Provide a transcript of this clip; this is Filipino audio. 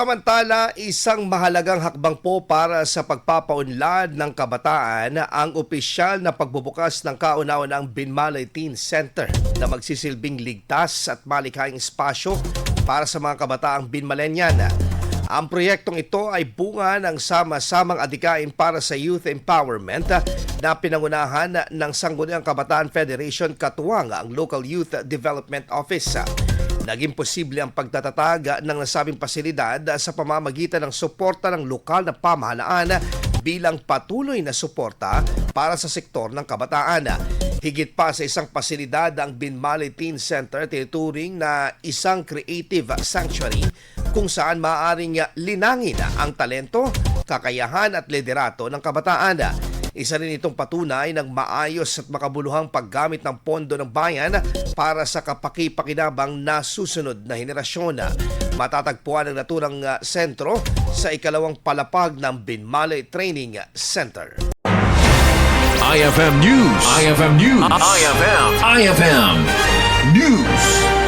Samantala, isang mahalagang hakbang po para sa pagpapaunlad ng kabataan ang opisyal na pagbubukas ng Kauna-Unahang Binmaley Teen Center na magsisilbing ligtas at malikhaing espasyo para sa mga kabataang Binmalenyan. Ang proyektong ito ay bunga ng sama-samang adikain para sa youth empowerment na pinangunahan ng Sangguniang Kabataan Federation katuwang ang Local Youth Development Office. Naging posible ang pagtatatag ng nasabing pasilidad sa pamamagitan ng suporta ng lokal na pamahalaan bilang patuloy na suporta para sa sektor ng kabataan. Higit pa sa isang pasilidad, ang Binmaley Teen Center tinuturing na isang creative sanctuary kung saan maaaring linangin ang talento, kakayahan at liderato ng kabataan. Isa rin itong patunay ng maayos at makabuluhang paggamit ng pondo ng bayan para sa kapaki-pakinabang na susunod na henerasyon. Matatagpuan ang naturang sentro sa ikalawang palapag ng Binmaley Training Center. IFM News. IFM News. IFM News.